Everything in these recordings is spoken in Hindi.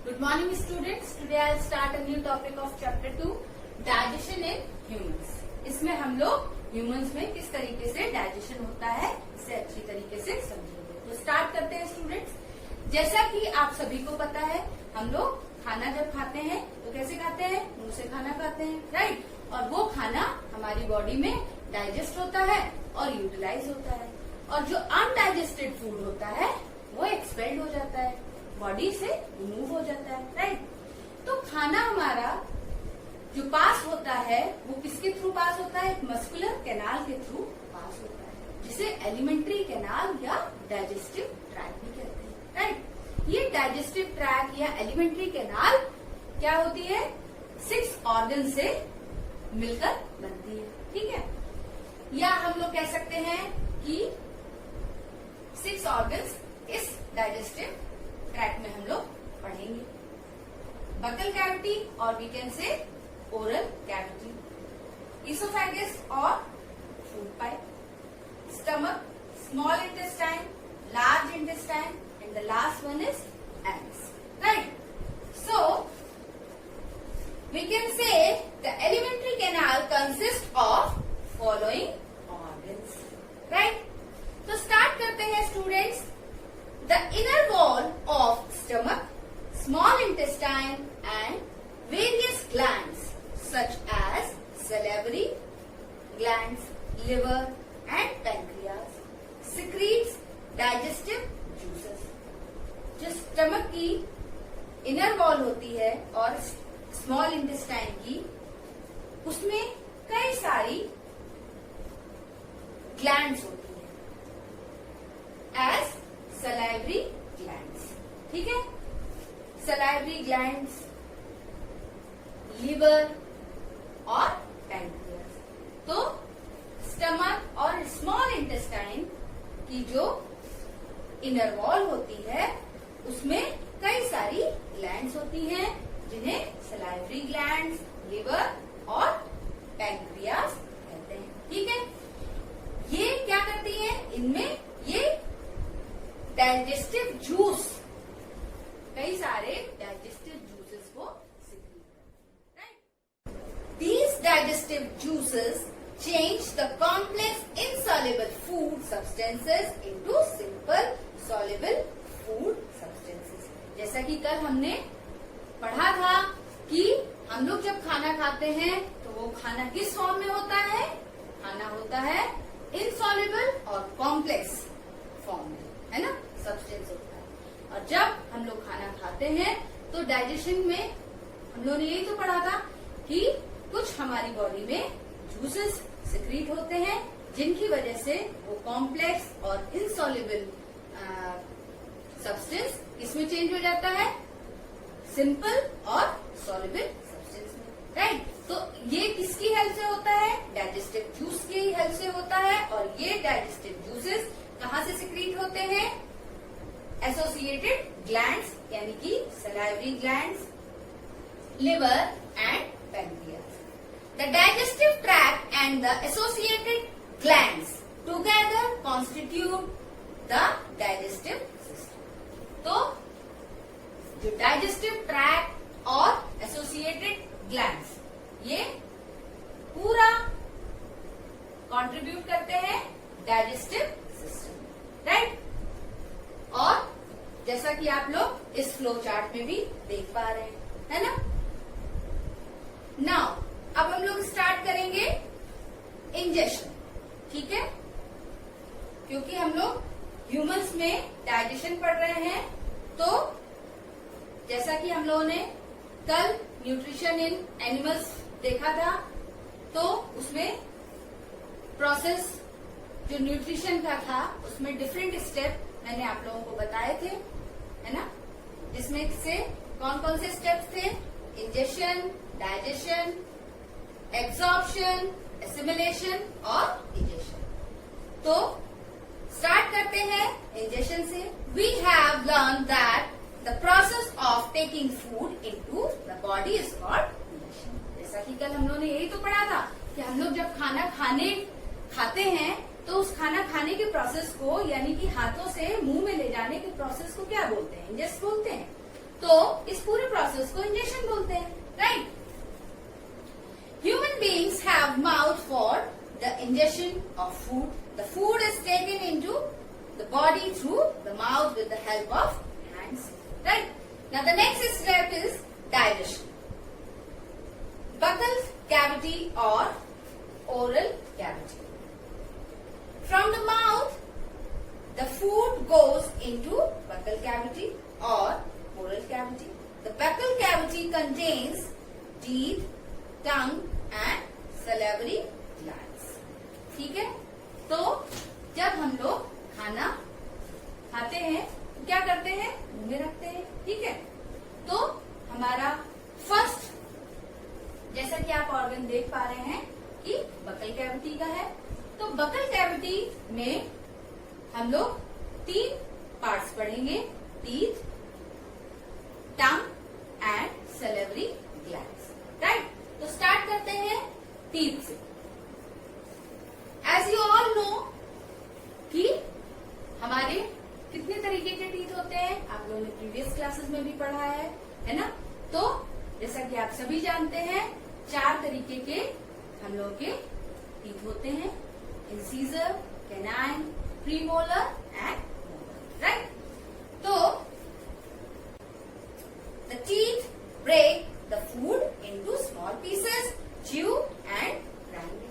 Good morning students. Today I'll start a new topic of chapter 2, digestion in humans. इसमें हम लोग humans में किस तरीके से digestion होता है इसे अच्छी तरीके से समझेंगे। तो स्टार्ट करते हैं स्टूडेंट्स। जैसा कि आप सभी को पता है, हम लोग खाना जब खाते हैं तो कैसे खाते हैं? मुंह से खाना खाते हैं, राइट। और वो खाना हमारी बॉडी में डाइजेस्ट होता है और यूटिलाइज होता है, और जो अनडाइजेस्टेड फूड होता है वो एक्सपेल्ड हो जाता है, बॉडी से रिमूव हो जाता है, राइट। तो खाना हमारा जो पास होता है वो किसके थ्रू पास होता है? मस्कुलर कैनाल के थ्रू पास होता है, जिसे एलिमेंट्री कैनाल या डाइजेस्टिव ट्रैक भी कहते हैं, राइट। ये डाइजेस्टिव ट्रैक या एलिमेंट्री कैनाल क्या होती है? 6 ऑर्गन से मिलकर बनती है, ठीक है। या हम लोग कह सकते हैं कि 6 ऑर्गन्स इस डाइजेस्टिव ट्रैक में हम लोग पढ़ेंगे। बकल कैविटी और we can say oral cavity, oesophagus और food pipe, stomach, small intestine, large intestine and the last one is anus, right. So we can say the alimentary canal consist of following organs, right. तो स्टार्ट करते हैं students. The inner wall of stomach, small intestine and various glands such as salivary glands, liver and pancreas secretes digestive juices. जो स्टमक की इनर वॉल होती है और स्मॉल इंटेस्टाइन की, उसमें कई सारी ग्लैंड्स होती है एज सलाइवरी ग्लैंड्स, ठीक है। सलाइवरी ग्लैंड्स, लिवर और पैंक्रियास। तो स्टमक और स्मॉल इंटेस्टाइन की जो इनर वॉल होती है उसमें कई सारी ग्लैंड्स होती हैं, जिन्हें सलाइवरी ग्लैंड्स, लिवर और पैंक्रियास कहते हैं, ठीक है। ये क्या करती हैं? इनमें ये डाइजेस्टिव जूस, कई सारे डाइजेस्टिव जूसेस को सिक्रीट करते हैं, right. These digestive juices change the complex insoluble food substances into simple soluble food substances. जैसा कि कल हमने पढ़ा था कि हम लोग जब खाना खाते हैं तो वो खाना किस फॉर्म में होता है? खाना होता है इनसॉल्युबल और कॉम्प्लेक्स फॉर्म में, है ना, सब्सटेंस होता है। और जब हम लोग खाना खाते हैं तो डाइजेशन में हम लोगों ने यही तो पढ़ा था कि कुछ हमारी बॉडी में जूसेस सिक्रीट होते हैं, जिनकी वजह से वो कॉम्प्लेक्स और इनसॉल्युबल सब्सटेंस इसमें चेंज हो जाता है, सिंपल और सॉल्युबल सब्सटेंस में, राइट। तो ये किसकी हेल्प से होता है? डाइजेस्टिव जूस की हेल्प से होता है। और ये डाइजेस्टिव जूसेस कहाँ से सिक्रीट होते हैं? एसोसिएटेड ग्लैंड्स यानी कि salivary glands, liver and pancreas. The digestive tract and the associated glands together constitute the digestive system. तो जो डाइजेस्टिव ट्रैक्ट और एसोसिएटेड ग्लैंड्स ये पूरा कंट्रीब्यूट करते हैं डाइजेस्टिव सिस्टम, राइट। और जैसा कि आप लोग इस फ्लो चार्ट में भी देख पा रहे हैं, है ना। नाउ अब हम लोग स्टार्ट करेंगे इंजेक्शन, ठीक है। क्योंकि हम लोग ह्यूमंस में डाइजेशन पढ़ रहे हैं, तो जैसा कि हम लोगों ने कल न्यूट्रिशन इन एनिमल्स देखा था, तो उसमें प्रोसेस जो न्यूट्रिशन का था उसमें डिफरेंट स्टेप मैंने आप लोगों को बताए थे, है ना। जिसमें से कौन कौन से स्टेप्स थे? इंजेशन, डाइजेशन, एब्जॉर्प्शन, एसिमिलेशन और इजेशन। तो स्टार्ट करते हैं इंजेशन से। We have learn that the process of taking food into the body is called ingestion. जैसा कि कल हम लोगों ने यही तो पढ़ा था कि हम लोग जब खाना खाते हैं तो उस खाना खाने के प्रोसेस को, यानी कि हाथों से मुंह में ले जाने के प्रोसेस को क्या बोलते हैं? इंजेस्ट बोलते हैं। तो इस पूरे प्रोसेस को इंजेक्शन बोलते हैं, right. Human beings have mouth for the injection of food. The food is taken into the body through the mouth with the help of hands, right. Now the next step is digestion. Buccal cavity or oral cavity. From the mouth, the food goes into buccal cavity or oral cavity. The buccal cavity contains teeth, tongue and salivary glands. ठीक है? तो जब हम लोग खाना खाते हैं तो क्या करते हैं? मुंह में रखते हैं, ठीक है? तो हमारा फर्स्ट, जैसा कि आप ऑर्गन देख पा रहे हैं कि बकल कैविटी का है, तो बकल कैविटी में हम लोग 3 पार्ट्स पढ़ेंगे, teeth, tongue and salivary glands, right. तो स्टार्ट करते हैं टीथ से. एज यू ऑल नो कि हमारे कितने तरीके के टीथ होते हैं, आप लोगों ने प्रीवियस क्लासेस में भी पढ़ा है ना. तो जैसा कि आप सभी जानते हैं 4 तरीके के हम लोगों के टीथ होते हैं, incisor, canine, premolar and molar, right. तो the teeth break the food into small pieces, chew and grind.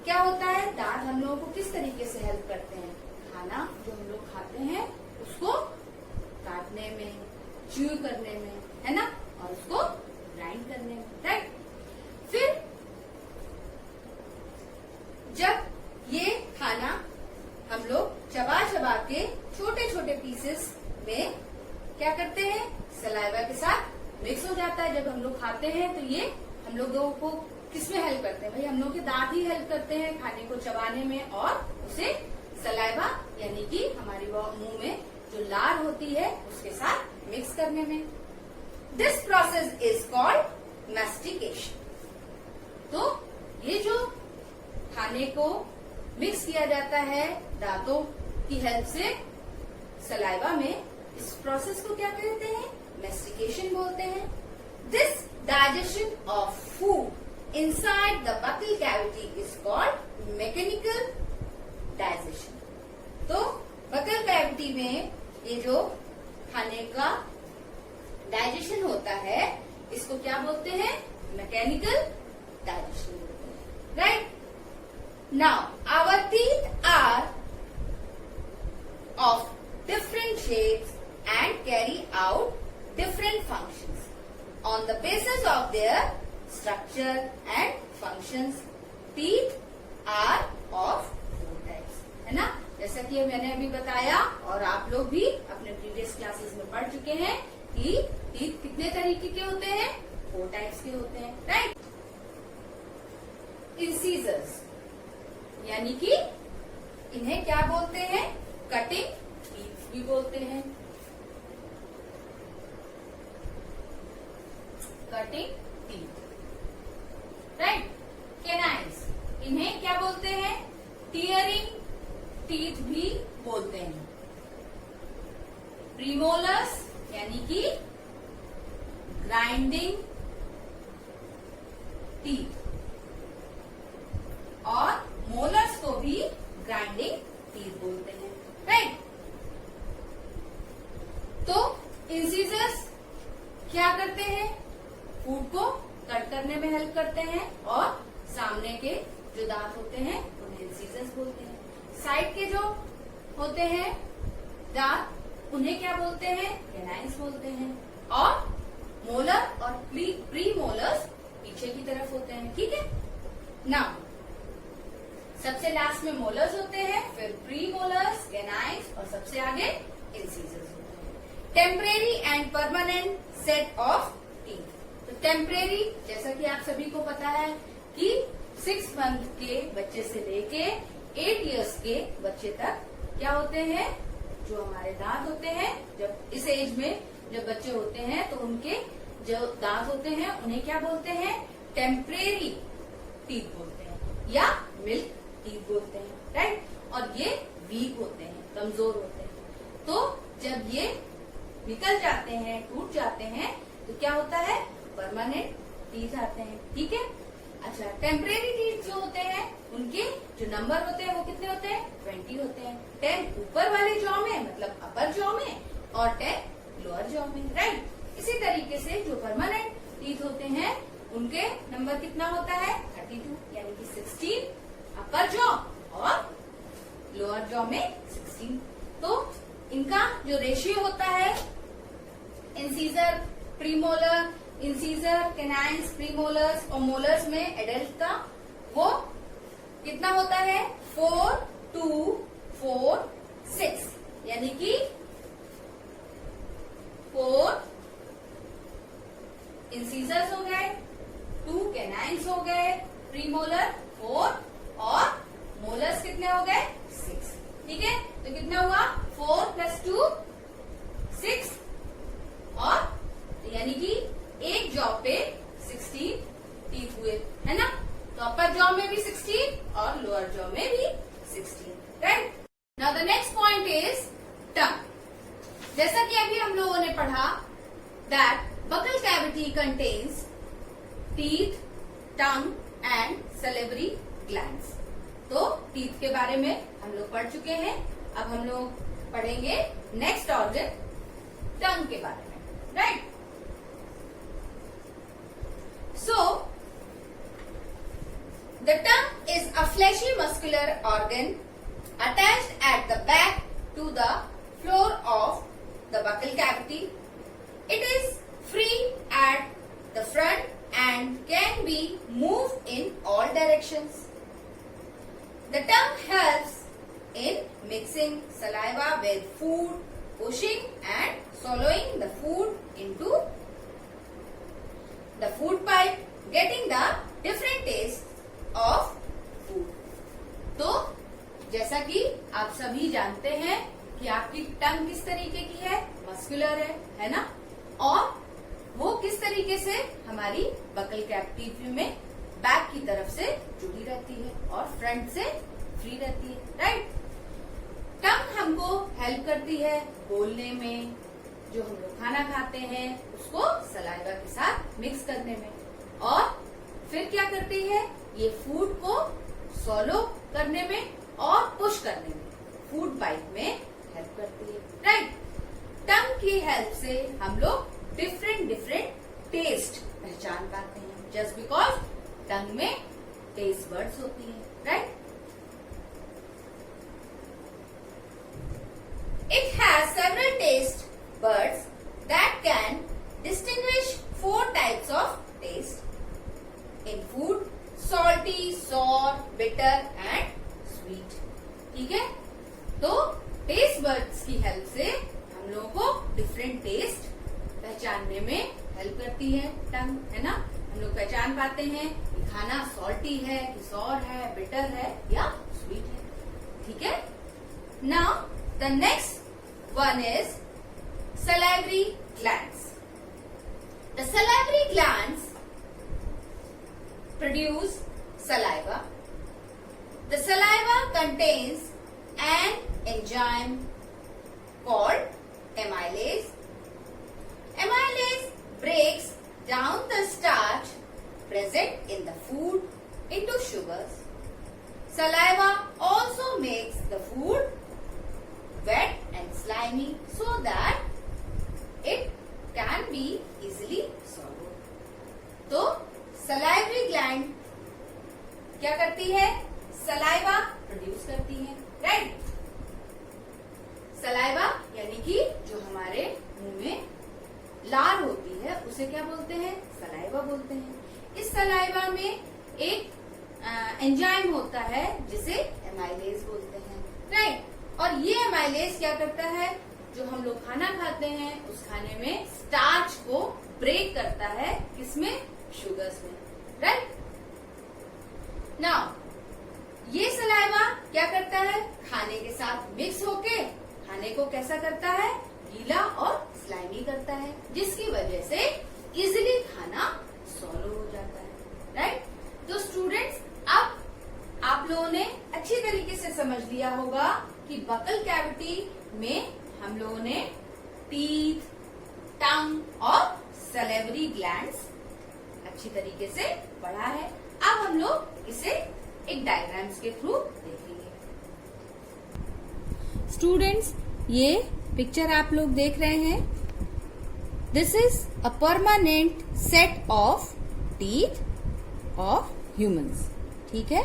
क्या होता है, दांत हम लोगों को किस तरीके से हेल्प करते हैं, खाना जो हम लोग खाते हैं उसको काटने में, च्यू करने में, है ना, और उसको ग्राइंड करने में, राइट. फिर जब ये खाना हम लोग चबा चबा के छोटे छोटे पीसेस में क्या करते हैं, सलाइवा के साथ मिक्स हो जाता है. जब हम लोग खाते हैं तो ये हम लोगों को किसमें हेल्प करते हैं, भाई हम लोग के दांत ही हेल्प करते हैं खाने को चबाने में और उसे सलाइवा यानी कि हमारे मुंह में जो लार होती है उसके साथ मिक्स करने में. This process is called mastication. तो ये जो खाने को मिक्स किया जाता है दांतों की हेल्प से सलाइवा में, इस प्रोसेस को क्या कहते हैं, मैस्टिकेशन बोलते हैं. This digestion of food inside the buccal cavity is called mechanical digestion. तो बकल कैविटी में ये जो खाने का डाइजेशन होता है इसको क्या बोलते हैं, मैकेनिकल डाइजेशन बोलते हैं, right. Now our teeth are of different shapes and carry out different functions on the basis of their structure and functions. Teeth are of 4 types, है ना, जैसा कि मैंने अभी बताया और आप लोग भी अपने प्रीवियस क्लासेस में पढ़ चुके हैं कि टीथ कितने तरीके के होते हैं, 4 टाइप्स के होते हैं, राइट. इंसीजर्स यानी कि इन्हें क्या बोलते हैं, कटिंग टीथ भी बोलते हैं, कटिंग टीथ, राइट. कैनाइन्स इन्हें क्या बोलते हैं, टीयरिंग टीथ भी बोलते हैं. प्रीमोलर्स यानी कि ग्राइंडिंग टीथ और मोलर्स को भी ग्राइंडिंग टीथ बोलते हैं, राइट. तो इंसीजर्स क्या करते हैं, फूड को कट करने में हेल्प करते हैं और सामने के जो दांत होते हैं उन्हें इंसीजर्स बोलते हैं. साइड के जो होते हैं दांत उन्हें क्या बोलते हैं, कैनाइन्स बोलते हैं. और मोलर और प्री मोलर्स पीछे की तरफ होते हैं, ठीक है ना. सबसे लास्ट में मोलर्स होते हैं, फिर प्री मोलर्स, कैनाइन्स और सबसे आगे इंसीजर्स होते हैं. Temporary and permanent set of teeth. तो टेम्परेरी जैसा कि आप सभी को पता है कि 6 मंथ के बच्चे से लेके 8 इयर्स के बच्चे तक क्या होते हैं, जो हमारे दांत होते हैं, जब इस एज में जब बच्चे होते हैं तो उनके जो दांत होते हैं उन्हें क्या बोलते हैं, टेम्परेरी टीथ बोलते हैं या मिल्क टीथ बोलते हैं, राइट. और ये वीक होते हैं, कमजोर होते हैं. तो जब ये निकल जाते हैं, टूट जाते हैं, तो क्या होता है, परमानेंट टीथ आते हैं। ठीक है। अच्छा, टेम्परेरी टीथ जो होते हैं उनके जो नंबर होते हैं वो कितने होते हैं, 20 होते हैं। 10 ऊपर वाले जॉ में मतलब अपर जॉ में और 10 लोअर जॉ में, राइट। इसी तरीके से जो परमानेंट टीथ होते हैं उनके नंबर कितना होता है, 32, यानी कि 16 अपर जॉ और लोअर जॉ में 16। तो इनका जो रेशियो होता है incisor, premolar, incisor, canines, premolars और मोलर्स में एडल्ट का, वो कितना होता है, 4, 2, 4, 6, यानी कि 4 इंसीजर्स हो गए, 2 कैनाइन्स हो गए, प्रीमोलर 4 और मोलर्स कितने हो गए, 6। ठीक है। तो कितना हुआ, 4 + 2 6, और यानी कि एक जॉ पे 16 टीथ हुए, है ना। तो अपर जॉ में भी 16 और लोअर जॉ में भी 16, right. Now the next point is tongue. जैसा कि अभी हम लोगों ने पढ़ा that buccal cavity contains teeth, tongue and salivary glands. तो टीथ के बारे में हम लोग पढ़ चुके हैं। अब हम लोग पढ़ेंगे नेक्स्ट ऑर्गन, टंग के बारे में, right. So, the tongue is a fleshy muscular organ attached at the back to the floor of the buccal cavity. It is free at the front and can be moved in all directions. The tongue helps in mixing saliva with food, pushing and swallowing the food into the food pipe, getting the different taste of food. तो जैसा कि आप सभी जानते हैं कि आपकी टंग किस तरीके की है, मस्कुलर है ना, और वो किस तरीके से हमारी बकल कैविटी में बैक की तरफ से जुड़ी रहती है और फ्रंट से फ्री रहती है, राइट। टंग हमको हेल्प करती है बोलने में, जो हम लोग खाना खाते हैं उसको सलाइवा के साथ मिक्स करने में, और फिर क्या करती है, ये फूड को सॉलो करने में और पुश करने में, फूड पाइप में हेल्प करती है, राइट। टंग की हेल्प से हम लोग डिफरेंट टेस्ट पहचान पाते हैं, जस्ट बिकॉज टंग में टेस्ट बर्ड्स होती है, right. It has several taste buds that can distinguish 4 types of taste in food: salty, sour, bitter and sweet. ठीक है। तो टेस्ट बर्ड्स की हेल्प से हम लोगों को डिफरेंट टेस्ट पहचानने में हेल्प करती है टंग, है ना। हम लोग पहचान पाते हैं कि खाना सॉल्टी है, कि सॉर है, बिटर है या स्वीट है। ठीक है। Now the next one is salivary glands. The salivary glands produce saliva. The saliva contains an enzyme called amylase. Amylase breaks down the starch present in the food into sugars. Saliva also makes the food wet and slimy so that it can be easily swallowed. तो salivary gland क्या करती है, सलाइवा प्रोड्यूस करती है, राइट। सलाइवा यानी कि जो हमारे मुंह में लार होती है उसे क्या बोलते हैं, सलाइवा बोलते हैं। इस सलाइवा में एक एंजाइम होता है जिसे एमाइलेज बोलते हैं, राइट। और ये एमाइलेज क्या करता है, जो हम लोग खाना खाते हैं उस खाने में स्टार्च को ब्रेक करता है, किसमें, शुगर्स में, राइट। नाउ ये सलाइवा क्या करता है, खाने के साथ मिक्स होके खाने को कैसा करता है, गीला और स्लाइमी करता है, जिसकी वजह से इजिली खाना सॉलो हो जाता है, राइट। तो स्टूडेंट्स, अब आप लोगों ने अच्छी तरीके से समझ लिया होगा कि बकल कैविटी में हम लोगों ने टीथ, और सलेवरी ग्लैंड्स अच्छी तरीके से पढ़ा है। अब हम लोग इसे एक डायग्राम्स के थ्रू देखेंगे। स्टूडेंट्स, ये पिक्चर आप लोग देख रहे हैं, this is a permanent set of teeth of humans. ठीक है,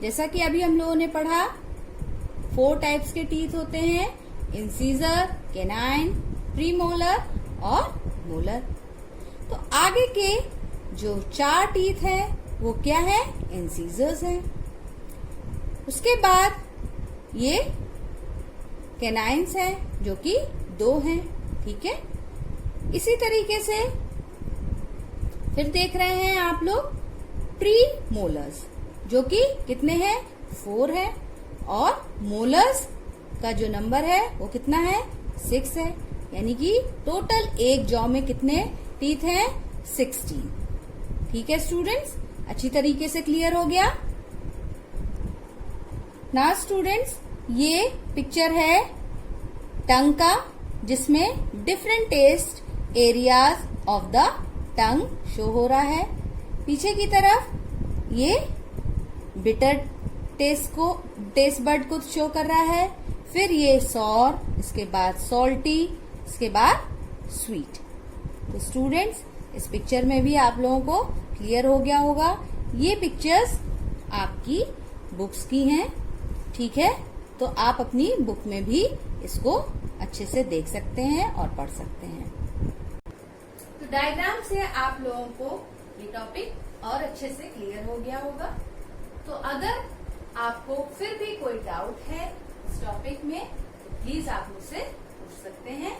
जैसा कि अभी हम लोगों ने पढ़ा 4 टाइप्स के टीथ होते हैं, इंसीजर, कैनाइन, प्रीमोलर और मोलर। तो आगे के जो 4 टीथ है वो क्या है, इंसीजर्स हैं। उसके बाद ये कैनाइन्स हैं जो कि 2 हैं। ठीक है, इसी तरीके से फिर देख रहे हैं आप लोग प्री मोलर्स जो कि कितने हैं, 4 है, और मोलर्स का जो नंबर है वो कितना है, 6 है। यानी कि टोटल एक जॉ में कितने टीथ हैं, 16। ठीक है स्टूडेंट्स, अच्छी तरीके से क्लियर हो गया ना स्टूडेंट्स। ये पिक्चर है टंग का, जिसमें different taste areas of the tongue show हो रहा है। पीछे की तरफ ये बिटर टेस्ट बर्ड को शो कर रहा है, फिर ये सॉर, इसके बाद सॉल्टी, इसके बाद स्वीट। तो स्टूडेंट्स, इस पिक्चर में भी आप लोगों को क्लियर हो गया होगा। ये पिक्चर्स आपकी बुक्स की हैं। ठीक है, तो आप अपनी बुक में भी इसको अच्छे से देख सकते हैं और पढ़ सकते हैं। तो डायग्राम से आप लोगों को ये टॉपिक और अच्छे से क्लियर हो गया होगा। तो अगर आपको फिर भी कोई डाउट है इस टॉपिक में, तो प्लीज आप मुझसे पूछ सकते हैं।